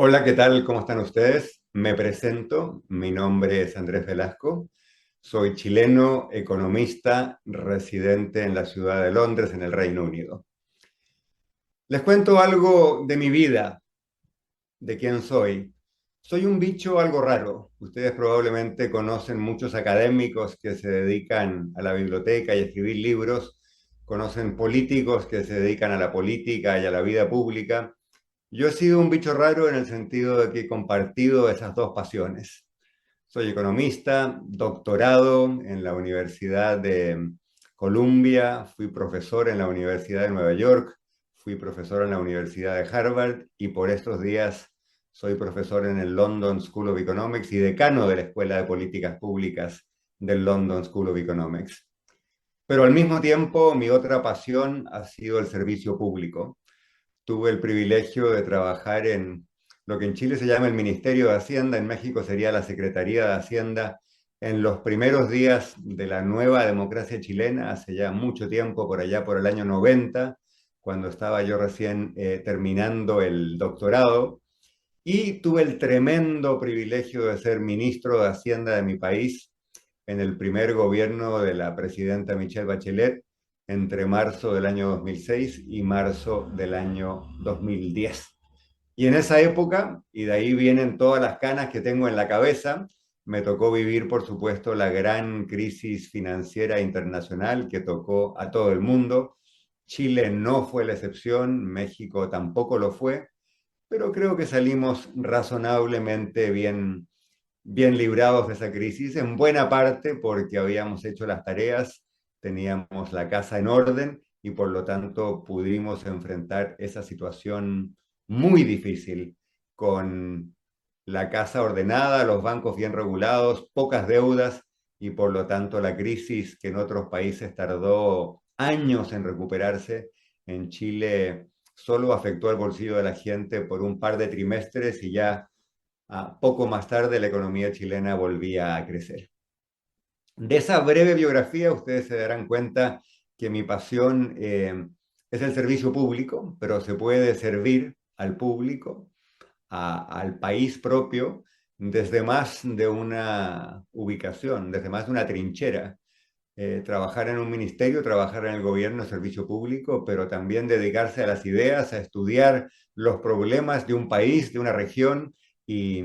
Hola, ¿qué tal? ¿Cómo están ustedes? Me presento, mi nombre es Andrés Velasco, soy chileno, economista, residente en la ciudad de Londres, en el Reino Unido. Les cuento algo de mi vida, de quién soy. Soy un bicho algo raro. Ustedes probablemente conocen muchos académicos que se dedican a la biblioteca y a escribir libros, conocen políticos que se dedican a la política y a la vida pública. Yo he sido un bicho raro en el sentido de que he compartido esas dos pasiones. Soy economista, doctorado en la Universidad de Columbia, fui profesor en la Universidad de Nueva York, fui profesor en la Universidad de Harvard y por estos días soy profesor en el London School of Economics y decano de la Escuela de Políticas Públicas del London School of Economics. Pero al mismo tiempo, mi otra pasión ha sido el servicio público. Tuve el privilegio de trabajar en lo que en Chile se llama el Ministerio de Hacienda, en México sería la Secretaría de Hacienda, en los primeros días de la nueva democracia chilena, hace ya mucho tiempo, por allá por el año 90, cuando estaba yo recién terminando el doctorado, y tuve el tremendo privilegio de ser ministro de Hacienda de mi país en el primer gobierno de la presidenta Michelle Bachelet entre marzo del año 2006 y marzo del año 2010. Y en esa época, y de ahí vienen todas las canas que tengo en la cabeza, me tocó vivir, por supuesto, la gran crisis financiera internacional que tocó a todo el mundo. Chile no fue la excepción, México tampoco lo fue, pero creo que salimos razonablemente bien librados de esa crisis, en buena parte porque habíamos hecho las tareas, teníamos la casa en orden y por lo tanto pudimos enfrentar esa situación muy difícil con la casa ordenada, los bancos bien regulados, pocas deudas y por lo tanto la crisis que en otros países tardó años en recuperarse, en Chile solo afectó al bolsillo de la gente por un par de trimestres y ya poco más tarde la economía chilena volvía a crecer. De esa breve biografía ustedes se darán cuenta que mi pasión es el servicio público, pero se puede servir al público, al país propio, desde más de una ubicación, desde más de una trinchera. Trabajar en un ministerio, trabajar en el gobierno, servicio público, pero también dedicarse a las ideas, a estudiar los problemas de un país, de una región y,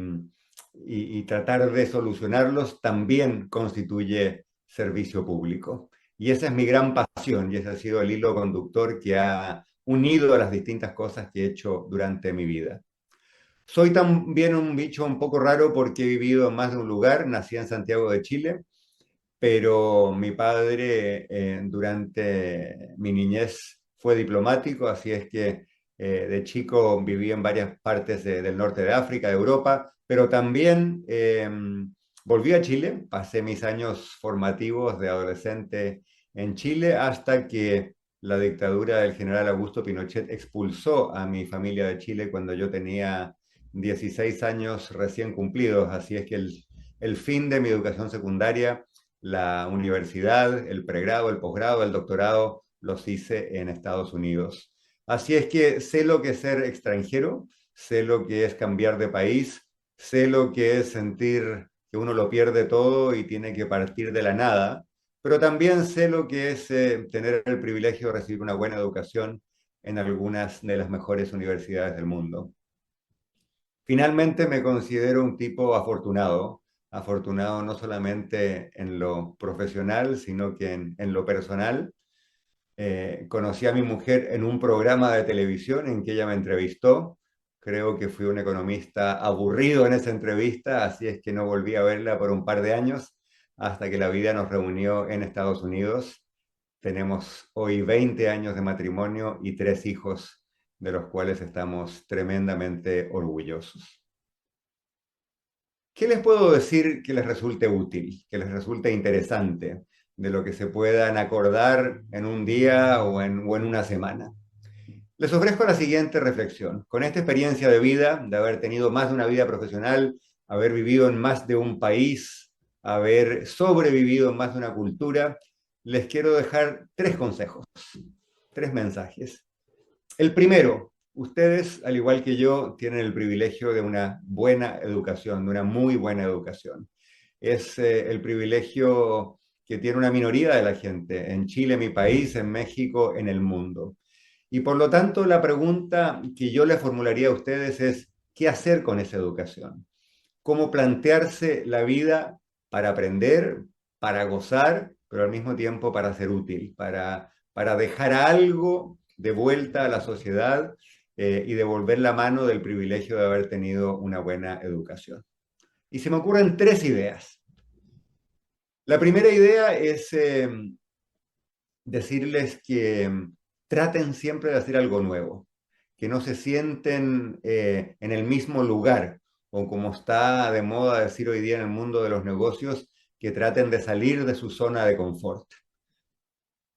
y tratar de solucionarlos también constituye servicio público. Y esa es mi gran pasión y ese ha sido el hilo conductor que ha unido a las distintas cosas que he hecho durante mi vida. Soy también un bicho un poco raro porque he vivido en más de un lugar. Nací en Santiago de Chile, pero mi padre durante mi niñez fue diplomático, así es que de chico viví en varias partes del norte de África, de Europa, pero también volví a Chile, pasé mis años formativos de adolescente en Chile hasta que la dictadura del general Augusto Pinochet expulsó a mi familia de Chile cuando yo tenía 16 años recién cumplidos, así es que el fin de mi educación secundaria, la universidad, el pregrado, el posgrado, el doctorado, los hice en Estados Unidos. Así es que sé lo que es ser extranjero, sé lo que es cambiar de país, sé lo que es sentir que uno lo pierde todo y tiene que partir de la nada, pero también sé lo que es tener el privilegio de recibir una buena educación en algunas de las mejores universidades del mundo. Finalmente me considero un tipo afortunado, afortunado no solamente en lo profesional, sino que en lo personal. Conocí a mi mujer en un programa de televisión en que ella me entrevistó. Creo que fui un economista aburrido en esa entrevista, así es que no volví a verla por un par de años hasta que la vida nos reunió en Estados Unidos. Tenemos hoy 20 años de matrimonio y 3 hijos, de los cuales estamos tremendamente orgullosos. ¿Qué les puedo decir que les resulte útil, que les resulte interesante, de lo que se puedan acordar en un día o en una semana? Les ofrezco la siguiente reflexión. Con esta experiencia de vida, de haber tenido más de una vida profesional, haber vivido en más de un país, haber sobrevivido en más de una cultura, les quiero dejar 3 consejos, 3 mensajes. El primero, Ustedes, al igual que yo, tienen el privilegio de una buena educación, de una muy buena educación. Es el privilegio que tiene una minoría de la gente en Chile, mi país, en México, en el mundo. Y por lo tanto, la pregunta que yo le formularía a ustedes es, ¿qué hacer con esa educación? ¿Cómo plantearse la vida para aprender, para gozar, pero al mismo tiempo para ser útil, para dejar algo de vuelta a la sociedad y devolver la mano del privilegio de haber tenido una buena educación? Y se me ocurren tres ideas. La primera idea es decirles que traten siempre de hacer algo nuevo, que no se sienten en el mismo lugar, o como está de moda decir hoy día en el mundo de los negocios, que traten de salir de su zona de confort.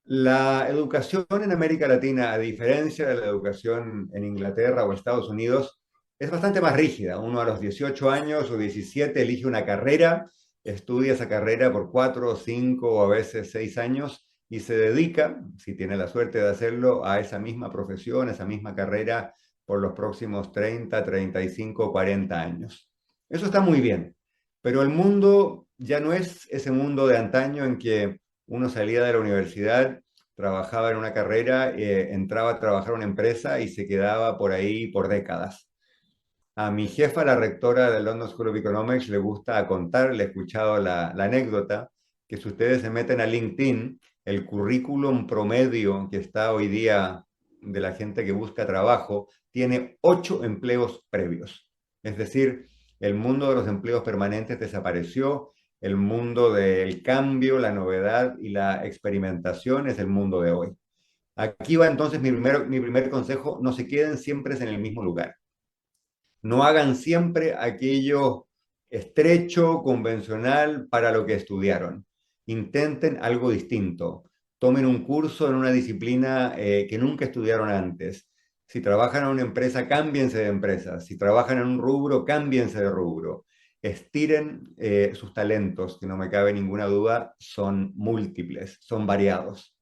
La educación en América Latina, a diferencia de la educación en Inglaterra o Estados Unidos, es bastante más rígida. Uno a los 18 años o 17 elige una carrera, estudia esa carrera por 4, 5 o a veces 6 años y se dedica, si tiene la suerte de hacerlo, a esa misma profesión, a esa misma carrera por los próximos 30, 35, 40 años. Eso está muy bien, pero el mundo ya no es ese mundo de antaño en que uno salía de la universidad, trabajaba en una carrera, entraba a trabajar en una empresa y se quedaba por ahí por décadas. A mi jefa, la rectora del London School of Economics, le gusta contar, le he escuchado la anécdota, que si ustedes se meten a LinkedIn, el currículum promedio que está hoy día de la gente que busca trabajo tiene 8 empleos previos. Es decir, el mundo de los empleos permanentes desapareció, el mundo del cambio, la novedad y la experimentación es el mundo de hoy. Aquí va entonces mi primer consejo, no se queden siempre en el mismo lugar. No hagan siempre aquello estrecho, convencional para lo que estudiaron. Intenten algo distinto. Tomen un curso en una disciplina que nunca estudiaron antes. Si trabajan en una empresa, cámbiense de empresa. Si trabajan en un rubro, cámbiense de rubro. Estiren sus talentos, que no me cabe ninguna duda, son múltiples, son variados.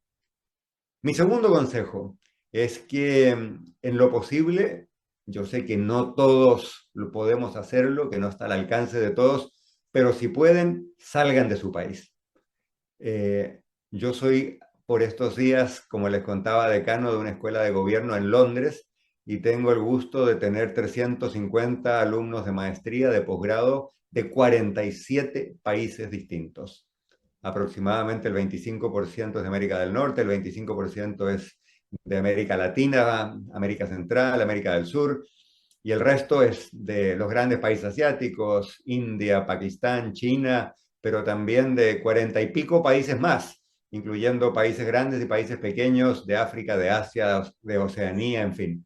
Mi segundo consejo es que en lo posible, yo sé que no todos lo podemos hacerlo, que no está al alcance de todos, pero si pueden, salgan de su país. Yo soy por estos días, como les contaba, decano de una escuela de gobierno en Londres y tengo el gusto de tener 350 alumnos de maestría, de posgrado, de 47 países distintos. Aproximadamente el 25% es de América del Norte, el 25% es de América Latina, América Central, América del Sur, y el resto es de los grandes países asiáticos, India, Pakistán, China, pero también de 40 y pico países más, incluyendo países grandes y países pequeños de África, de Asia, de Oceanía, en fin.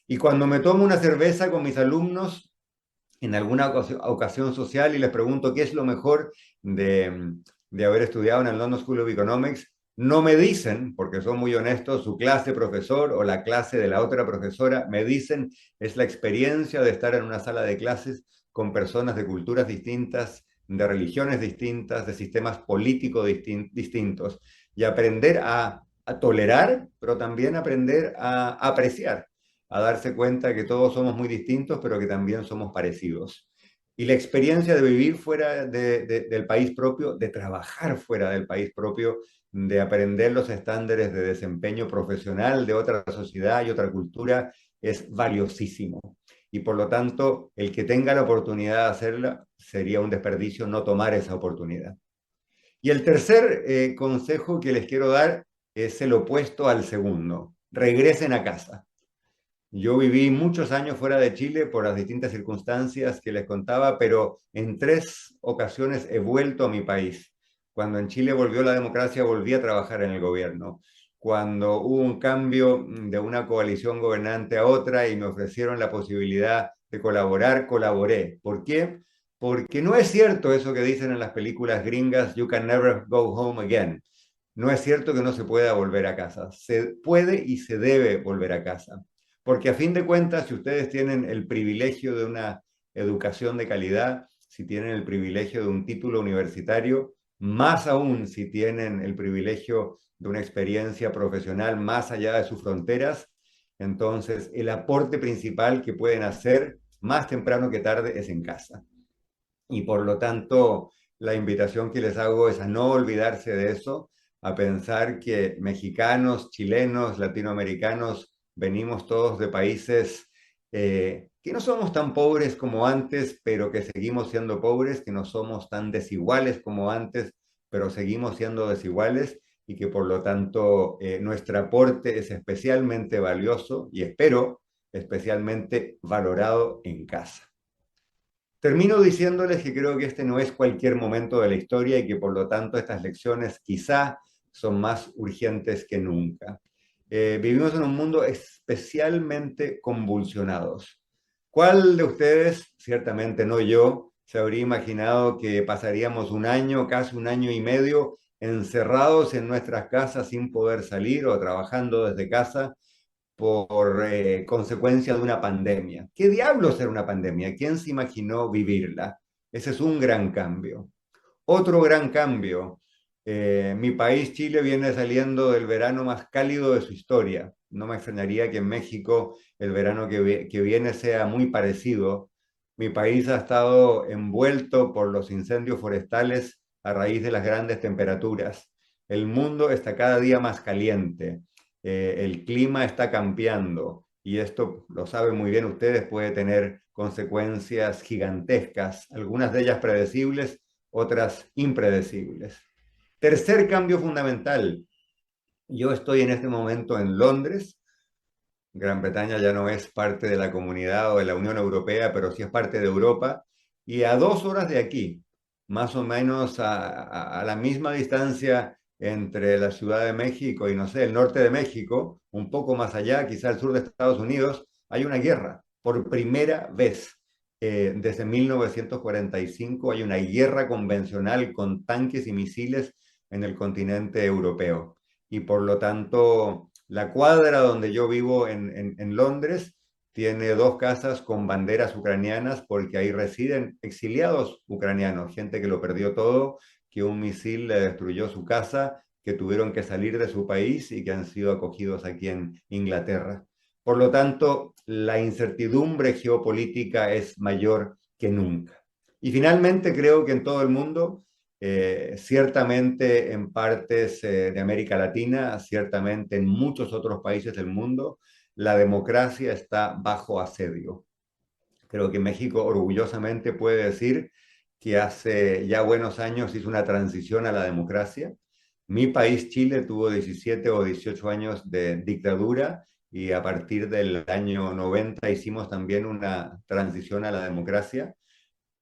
Y cuando me tomo una cerveza con mis alumnos, en alguna ocasión social y les pregunto qué es lo mejor de haber estudiado en el London School of Economics, no me dicen, porque son muy honestos, su clase profesor o la clase de la otra profesora, me dicen es la experiencia de estar en una sala de clases con personas de culturas distintas, de religiones distintas, de sistemas políticos distintos, y aprender a tolerar, pero también aprender a apreciar, a darse cuenta que todos somos muy distintos, pero que también somos parecidos. Y la experiencia de vivir fuera del país propio, de trabajar fuera del país propio, de aprender los estándares de desempeño profesional de otra sociedad y otra cultura, es valiosísimo. Y por lo tanto, el que tenga la oportunidad de hacerla, sería un desperdicio no tomar esa oportunidad. Y el tercer consejo que les quiero dar es el opuesto al segundo. Regresen a casa. Yo viví muchos años fuera de Chile por las distintas circunstancias que les contaba, pero en 3 ocasiones he vuelto a mi país. Cuando en Chile volvió la democracia, volví a trabajar en el gobierno. Cuando hubo un cambio de una coalición gobernante a otra y me ofrecieron la posibilidad de colaborar, colaboré. ¿Por qué? Porque no es cierto eso que dicen en las películas gringas, you can never go home again. No es cierto que no se pueda volver a casa. Se puede y se debe volver a casa. Porque a fin de cuentas, si ustedes tienen el privilegio de una educación de calidad, si tienen el privilegio de un título universitario, más aún si tienen el privilegio de una experiencia profesional más allá de sus fronteras, Entonces, el aporte principal que pueden hacer más temprano que tarde es en casa. Y por lo tanto, la invitación que les hago es a no olvidarse de eso, a pensar que mexicanos, chilenos, latinoamericanos, venimos todos de países que no somos tan pobres como antes, pero que seguimos siendo pobres, que no somos tan desiguales como antes, pero seguimos siendo desiguales y que por lo tanto nuestro aporte es especialmente valioso y espero especialmente valorado en casa. Termino diciéndoles que creo que este no es cualquier momento de la historia y que por lo tanto estas lecciones quizá son más urgentes que nunca. Vivimos en un mundo especialmente convulsionados. ¿Cuál de ustedes, ciertamente no yo, se habría imaginado que pasaríamos un año, casi un año y medio, encerrados en nuestras casas sin poder salir o trabajando desde casa por consecuencia de una pandemia? ¿Qué diablos era una pandemia? ¿Quién se imaginó vivirla? Ese es un gran cambio. Otro gran cambio. Mi país, Chile, viene saliendo del verano más cálido de su historia. No me extrañaría que en México el verano que viene sea muy parecido. Mi país ha estado envuelto por los incendios forestales a raíz de las grandes temperaturas. El mundo está cada día más caliente. El clima está cambiando y esto, lo saben muy bien ustedes, puede tener consecuencias gigantescas, algunas de ellas predecibles, otras impredecibles. Tercer cambio fundamental. Yo estoy en este momento en Londres. Gran Bretaña ya no es parte de la comunidad o de la Unión Europea, pero sí es parte de Europa. Y a 2 horas de aquí, más o menos a la misma distancia entre la Ciudad de México y, no sé, el norte de México, un poco más allá, quizá al sur de Estados Unidos, hay una guerra. Por primera vez desde 1945 hay una guerra convencional con tanques y misiles en el continente europeo. Y por lo tanto, la cuadra donde yo vivo en Londres tiene 2 casas con banderas ucranianas porque ahí residen exiliados ucranianos, gente que lo perdió todo, que un misil le destruyó su casa, que tuvieron que salir de su país y que han sido acogidos aquí en Inglaterra. Por lo tanto, la incertidumbre geopolítica es mayor que nunca. Y finalmente creo que en todo el mundo, ciertamente en partes de América Latina, ciertamente en muchos otros países del mundo, la democracia está bajo asedio. Creo que México orgullosamente puede decir que hace ya buenos años hizo una transición a la democracia. Mi país, Chile, tuvo 17 o 18 años de dictadura y a partir del año 90 hicimos también una transición a la democracia.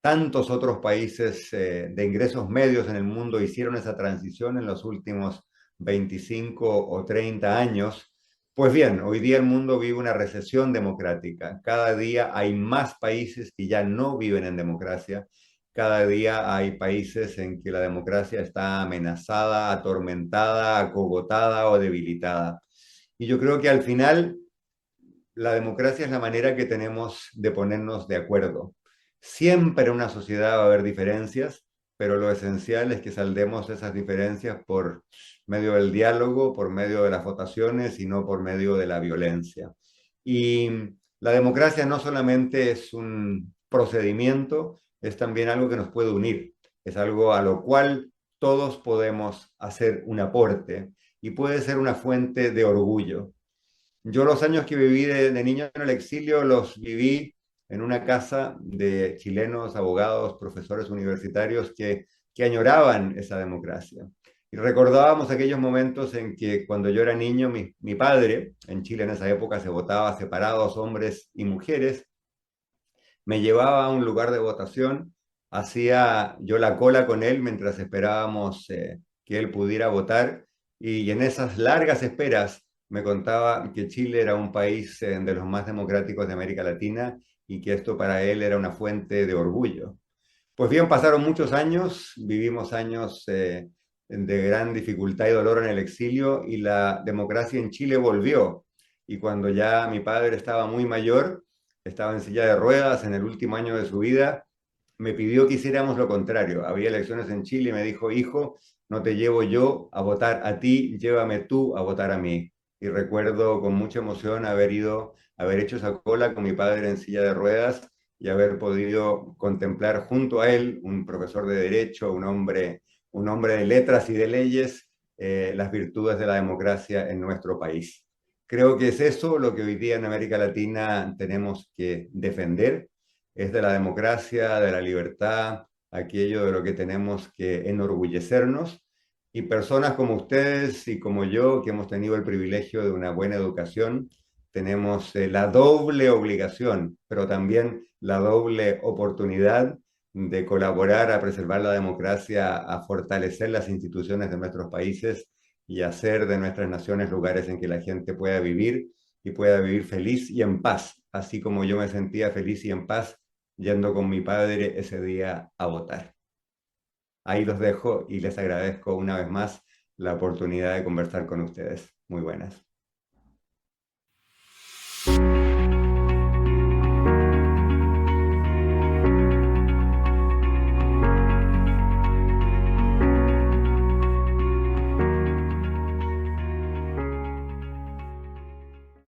Tantos otros países de ingresos medios en el mundo hicieron esa transición en los últimos 25 o 30 años. Pues bien, hoy día el mundo vive una recesión democrática. Cada día hay más países que ya no viven en democracia. Cada día hay países en que la democracia está amenazada, atormentada, acogotada o debilitada. Y yo creo que al final la democracia es la manera que tenemos de ponernos de acuerdo. Siempre en una sociedad va a haber diferencias, pero lo esencial es que saldemos esas diferencias por medio del diálogo, por medio de las votaciones y no por medio de la violencia. Y la democracia no solamente es un procedimiento, es también algo que nos puede unir, es algo a lo cual todos podemos hacer un aporte y puede ser una fuente de orgullo. Yo los años que viví de niño en el exilio los viví en una casa de chilenos, abogados, profesores universitarios que añoraban esa democracia. Y recordábamos aquellos momentos en que cuando yo era niño, mi padre, en Chile en esa época se votaba separados hombres y mujeres, me llevaba a un lugar de votación, hacía yo la cola con él mientras esperábamos que él pudiera votar y en esas largas esperas me contaba que Chile era un país de los más democráticos de América Latina y que esto para él era una fuente de orgullo. Pues bien, pasaron muchos años, vivimos años de gran dificultad y dolor en el exilio y la democracia en Chile volvió. Y cuando ya mi padre estaba muy mayor, estaba en silla de ruedas en el último año de su vida, me pidió que hiciéramos lo contrario. Había elecciones en Chile y me dijo, hijo, no te llevo yo a votar a ti, llévame tú a votar a mí. y recuerdo con mucha emoción haber hecho esa cola con mi padre en silla de ruedas y haber podido contemplar junto a él, un profesor de derecho, un hombre de letras y de leyes, las virtudes de la democracia en nuestro país. Creo que es eso lo que hoy día en América Latina tenemos que defender, es de la democracia, de la libertad, aquello de lo que tenemos que enorgullecernos. Y personas como ustedes y como yo, que hemos tenido el privilegio de una buena educación, tenemos la doble obligación, pero también la doble oportunidad de colaborar a preservar la democracia, a fortalecer las instituciones de nuestros países y hacer de nuestras naciones lugares en que la gente pueda vivir y pueda vivir feliz y en paz, así como yo me sentía feliz y en paz yendo con mi padre ese día a votar. Ahí los dejo y les agradezco una vez más la oportunidad de conversar con ustedes. Muy buenas.